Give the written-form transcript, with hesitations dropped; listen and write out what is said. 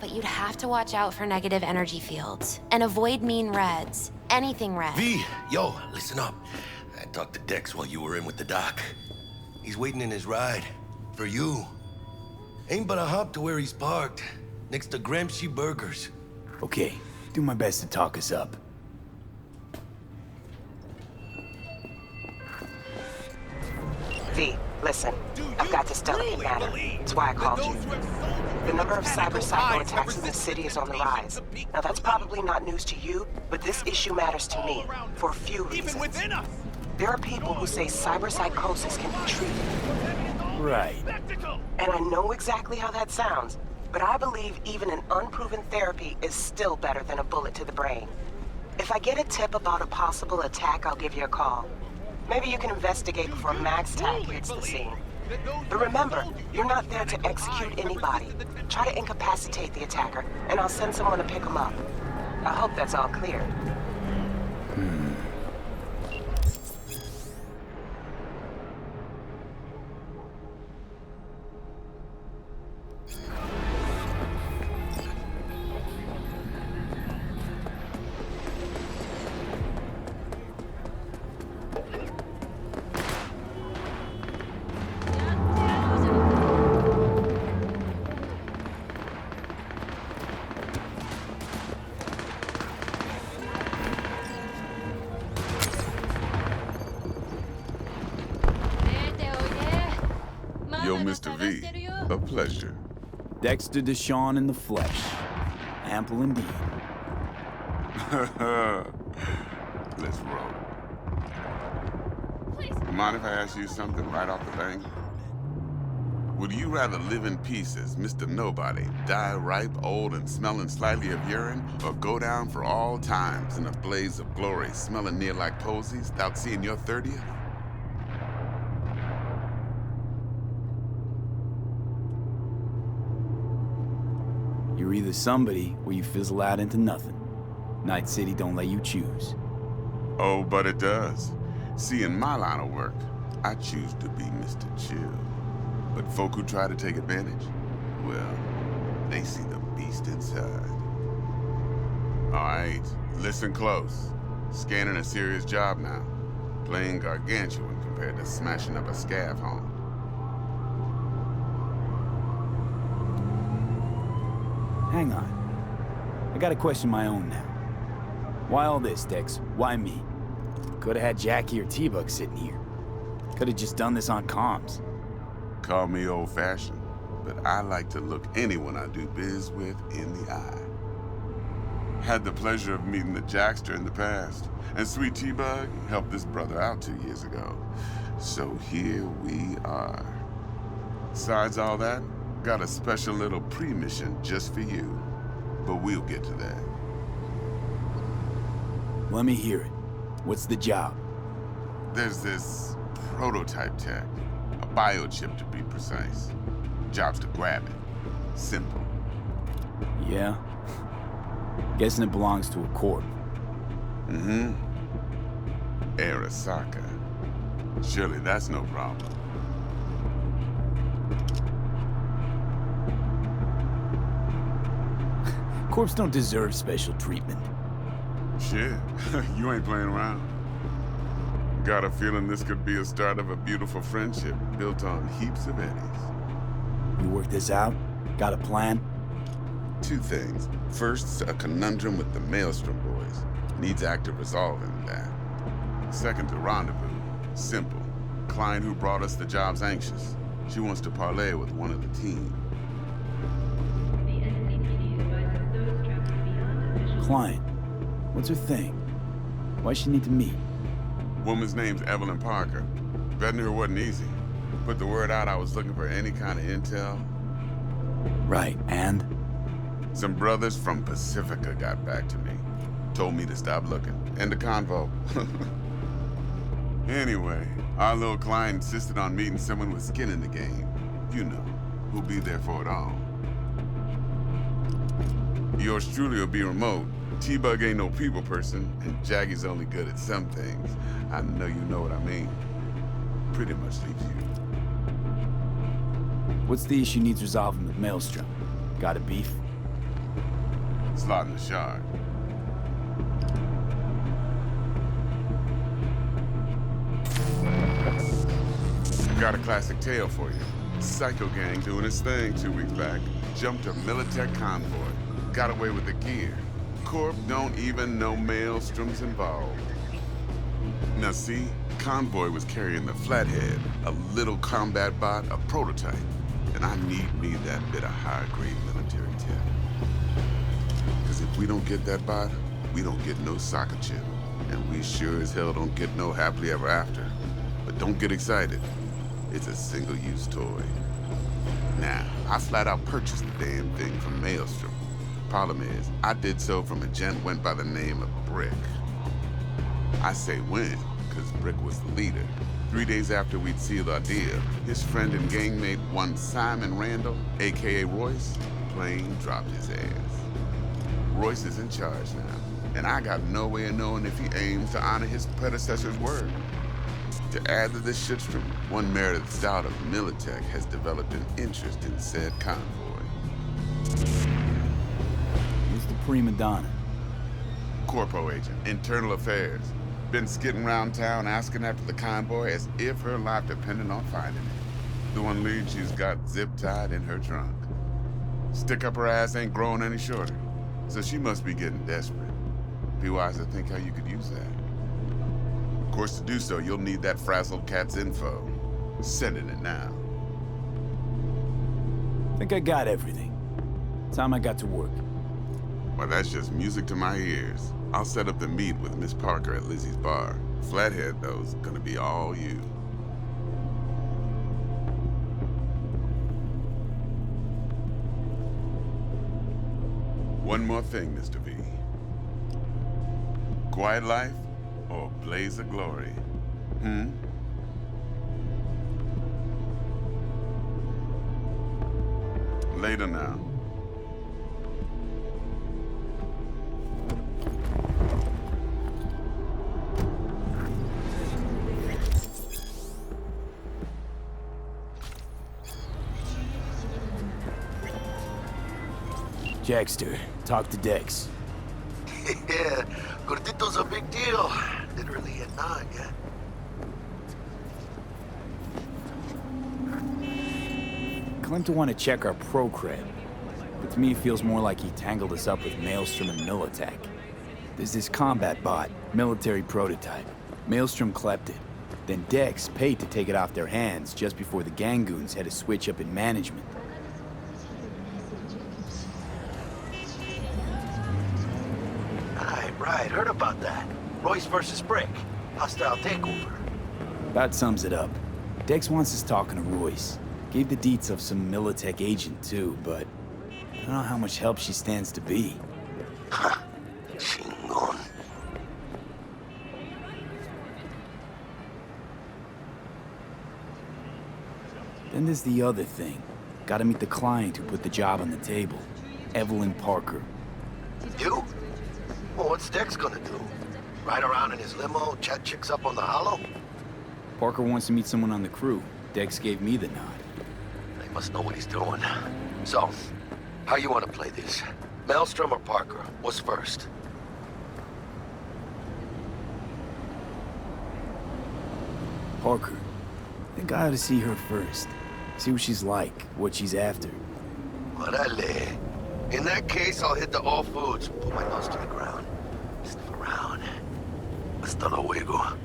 but you'd have to watch out for negative energy fields. And avoid mean reds. Anything red. V, yo, listen up. I talked to Dex while you were in with the doc. He's waiting in his ride. For you. Ain't but a hop to where he's parked. Next to Gramsci Burgers. Okay, do my best to talk us up. V, listen. I've got this delicate matter. That's why I called you. The number of cyber attacks in the city is on the rise. Now that's probably not news to you, but this issue matters to me for a few reasons. There are people who say cyberpsychosis can be treated. Right. And I know exactly how that sounds, but I believe even an unproven therapy is still better than a bullet to the brain. If I get a tip about a possible attack, I'll give you a call. Maybe you can investigate before Max Tag hits the scene. But remember, you're not there to execute anybody. Try to incapacitate the attacker, and I'll send someone to pick him up. I hope that's all clear. Yo, Mr. V, a pleasure. Dexter Deshawn in the flesh. Ample indeed. Let's roll. Mind if I ask you something right off the bank? Would you rather live in peace as Mr. Nobody, die ripe, old, and smelling slightly of urine, or go down for all times in a blaze of glory, smelling near like posies, without seeing your 30th? You're either somebody, or you fizzle out into nothing. Night City don't let you choose. Oh, but it does. See, in my line of work, I choose to be Mr. Chill. But folk who try to take advantage, well, they see the beast inside. All right, listen close. Scanning a serious job now. Playing gargantuan compared to smashing up a scav home. Hang on. I gotta question my own now. Why all this, Dex? Why me? Could've had Jackie or T-Bug sitting here. Could've just done this on comms. Call me old-fashioned, but I like to look anyone I do biz with in the eye. Had the pleasure of meeting the Jackster in the past, and Sweet T-Bug helped this brother out 2 years ago. So here we are. Besides all that, got a special little pre-mission just for you. But we'll get to that. Let me hear it. What's the job? There's this prototype tech. A biochip to be precise. Job's to grab it. Simple. Yeah? Guessing it belongs to a corp. Mm-hmm. Arasaka. Surely that's no problem. Corps don't deserve special treatment. Shit, you ain't playing around. Got a feeling this could be a start of a beautiful friendship built on heaps of eddies. You work this out? Got a plan? Two things. First, a conundrum with the Maelstrom boys. Needs active resolving that. Second, a rendezvous. Simple. Client who brought us the job's anxious. She wants to parlay with one of the team. Client. What's her thing? Why she need to meet? Woman's name's Evelyn Parker. Vetting her wasn't easy. Put the word out I was looking for any kind of intel. Right, and? Some brothers from Pacifica got back to me. Told me to stop looking. End the convo. Anyway, our little client insisted on meeting someone with skin in the game. You know, who'll be there for it all. Yours truly will be remote. T-Bug ain't no people person, and Jaggy's only good at some things. I know you know what I mean. Pretty much leaves you. What's the issue needs resolving with Maelstrom? Got a beef? slotting the shard. Got a classic tale for you. Psycho gang doing its thing 2 weeks back. Jumped a Militech convoy. Got away with the gear. Corp don't even know Maelstrom's involved. Now see, convoy was carrying the Flathead, a little combat bot, a prototype. And I need me that bit of high-grade military tech. Because if we don't get that bot, we don't get no soccer chip. And we sure as hell don't get no happily ever after. But don't get excited. It's a single-use toy. Now, I flat out purchased the damn thing from Maelstrom. Problem is, I did so from a gent went by the name of Brick. I say when, because Brick was the leader. 3 days after we'd sealed our deal, his friend and gangmate, one Simon Randall, aka Royce, plain dropped his ass. Royce is in charge now, and I got no way of knowing if he aims to honor his predecessor's word. To add to this shitstorm, one Meredith Stout of Militech has developed an interest in said convoy. Who's the prima donna? Corpo agent, internal affairs. Been skidding around town asking after the convoy as if her life depended on finding it. The one lead she's got zip-tied in her trunk. Stick up her ass ain't growing any shorter, so she must be getting desperate. Be wise to think how you could use that. Of course, to do so, you'll need that frazzled cat's info. Sending it now. Think I got everything. Time I got to work. Well, that's just music to my ears. I'll set up the meet with Miss Parker at Lizzie's bar. Flathead, though, is gonna be all you. One more thing, Mr. V. Quiet life or blaze of glory? Later now. Jackster, talk to Dex. Yeah, Gordito's a big deal. Literally a nog, yeah. Claimed to want to check our pro cred, but to me it feels more like he tangled us up with Maelstrom and Militech. There's this combat bot, military prototype. Maelstrom clept it. Then Dex paid to take it off their hands just before the Gangoons had a switch up in management. Right, heard about that. Royce versus Brick. Hostile takeover. About sums it up. Dex wants us talking to Royce. Gave the deets of some Militech agent too, but I don't know how much help she stands to be. Ha! Chingon. Then there's the other thing. Gotta meet the client who put the job on the table. Evelyn Parker. You? Well, what's Dex gonna do? Ride around in his limo, chat chicks up on the hollow? Parker wants to meet someone on the crew. Dex gave me the nod. He must know what he's doing. So, how you want to play this? Maelstrom or Parker? What's first? Parker. I think I ought to see her first. See what she's like, what she's after. Orale. In that case, I'll hit the all foods, put my nose to the ground. Sniff around. Hasta luego.